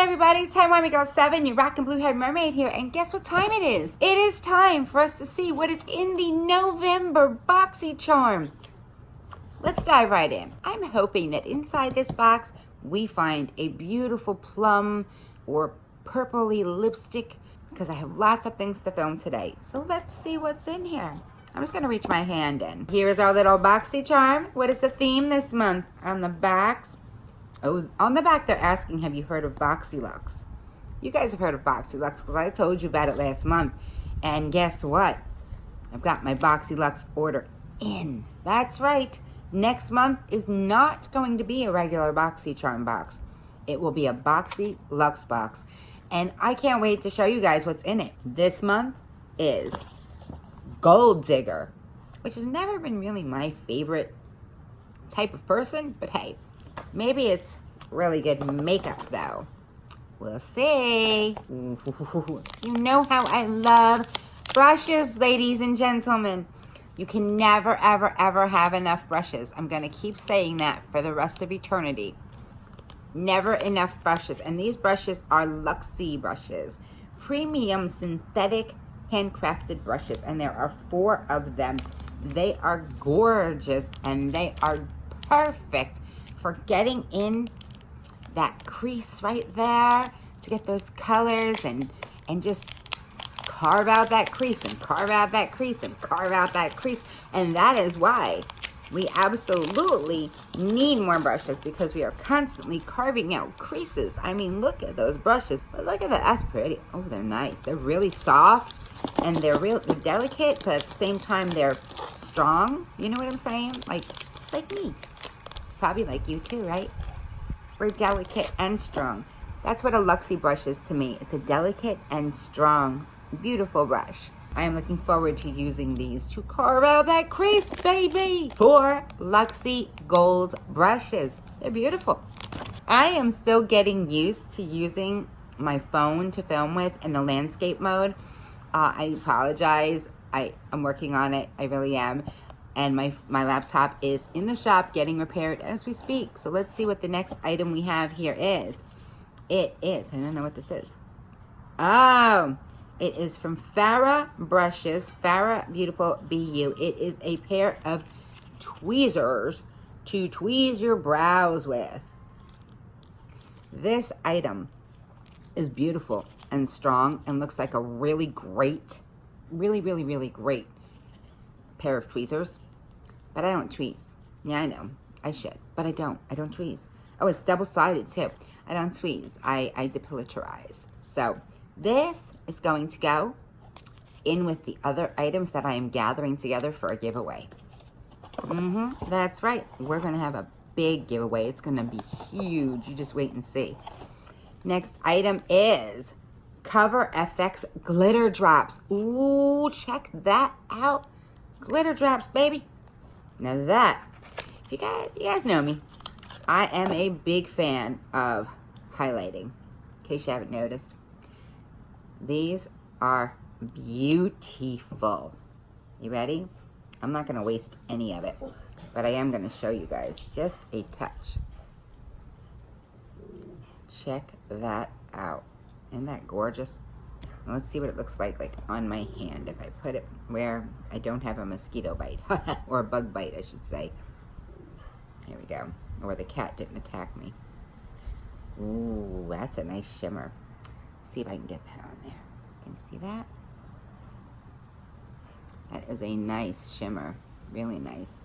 everybody, Timey Girl 7, your Rockin' Blue Head Mermaid here, and guess what time it is? It is time for us to see what is in the November BoxyCharm. Let's dive right in. I'm hoping that inside this box, we find a beautiful plum or purpley lipstick, because I have lots of things to film today. So let's see what's in here. I'm just gonna reach my hand in. Here is our little BoxyCharm. What is the theme this month? On the backs. Oh, on the back they're asking, have you heard of BoxyLux? You guys have heard of BoxyLux because I told you about it last month. And guess what? I've got my BoxyLux order in. That's right. Next month is not going to be a regular BoxyCharm box. It will be a BoxyLux box. And I can't wait to show you guys what's in it. This month is Gold Digger, which has never been really my favorite type of person, but hey, maybe it's really good makeup though. We'll see. Ooh, you know how I love brushes, ladies and gentlemen. You can never, ever, ever have enough brushes. I'm gonna keep saying that for the rest of eternity. Never enough brushes. And these brushes are Luxy Brushes. Premium synthetic handcrafted brushes. And there are 4 of them. They are gorgeous and they are perfect for getting in that crease right there to get those colors and just carve out that crease and carve out that crease and carve out that crease. And that is why we absolutely need more brushes, because we are constantly carving out creases. I mean, look at those brushes. But look at that. That's pretty. Oh, they're nice. They're really soft and they're delicate, but at the same time they're strong. You know what I'm saying? Like me. Probably like you too, right? We're delicate and strong. That's what a Luxy brush is to me. It's a delicate and strong, beautiful brush. I am looking forward to using these to carve out that crease, baby. 4 Luxy gold brushes. They're beautiful. I am still getting used to using my phone to film with in the landscape mode. I apologize. I'm working on it. I really am. And my laptop is in the shop getting repaired as we speak. So let's see what the next item we have here is. It is, I don't know what this is. Oh, it is from Farah Brushes, Farah Beautiful BU. It is a pair of tweezers to tweeze your brows with. This item is beautiful and strong and looks like a really great, really great pair of tweezers. But I don't tweeze. Yeah, I know. I should, but I don't. I don't tweeze. Oh, it's double-sided too. I don't tweeze. I depilitarize. So this is going to go in with the other items that I am gathering together for a giveaway. That's right. We're going to have a big giveaway. It's going to be huge. You just wait and see. Next item is Cover FX Glitter Drops. Ooh, check that out. Glitter drops, baby. Now that, you guys know me. I am a big fan of highlighting, in case you haven't noticed. These are beautiful. You ready? I'm not going to waste any of it, but I am going to show you guys just a touch. Check that out. Isn't that gorgeous? Let's see what it looks like on my hand if I put it where I don't have a mosquito bite. Or a bug bite, I should say. Here we go. Or the cat didn't attack me. Ooh, that's a nice shimmer. See if I can get that on there. Can you see that? That is a nice shimmer. Really nice.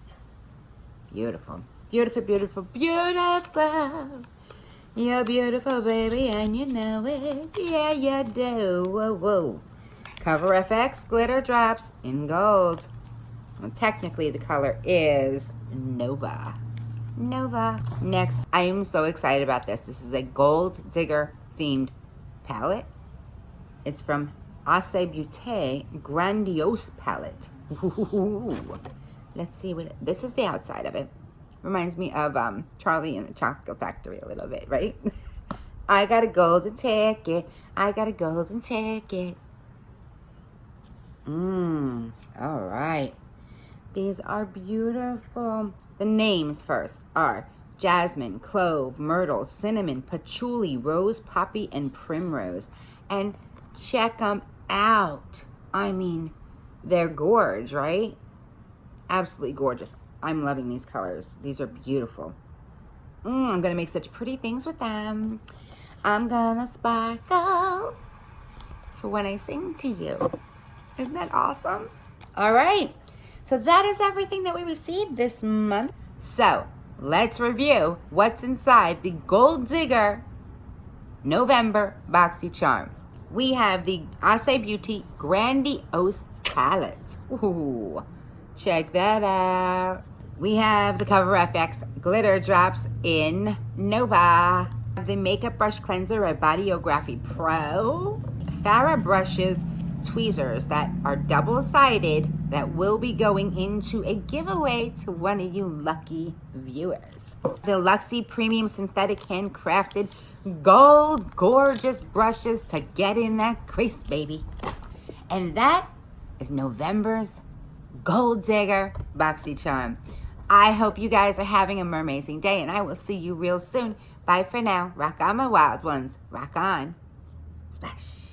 Beautiful. Beautiful, beautiful, beautiful. You're beautiful, baby, and you know it. Yeah, you do. Whoa, whoa. Cover FX Glitter Drops in gold. Well, technically, the color is Nova. Nova. Next, I am so excited about this. This is a Gold Digger themed palette. It's from Ace Beauté Grandiose palette. Ooh. Let's see what this is. The outside of it. Reminds me of Charlie and the Chocolate Factory a little bit, right? I got a golden ticket. I got a golden ticket. All right. These are beautiful. The names first are jasmine, clove, myrtle, cinnamon, patchouli, rose, poppy, and primrose. And check them out. I mean, they're gorge, right? Absolutely gorgeous. I'm loving these colors. These are beautiful. I'm going to make such pretty things with them. I'm going to sparkle for when I sing to you. Isn't that awesome? All right. So that is everything that we received this month. So let's review what's inside the Gold Digger November BoxyCharm. We have the Acai Beauty Grandiose Palette. Ooh, check that out. We have the Cover FX Glitter Drops in Nova. The Makeup Brush Cleanser by Bodyography Pro. Farah Brushes tweezers that are double-sided that will be going into a giveaway to one of you lucky viewers. The Luxy Premium Synthetic Handcrafted Gold Gorgeous Brushes to get in that crease, baby. And that is November's Gold Digger BoxyCharm. I hope you guys are having an amazing day, and I will see you real soon. Bye for now. Rock on, my wild ones. Rock on. Splash.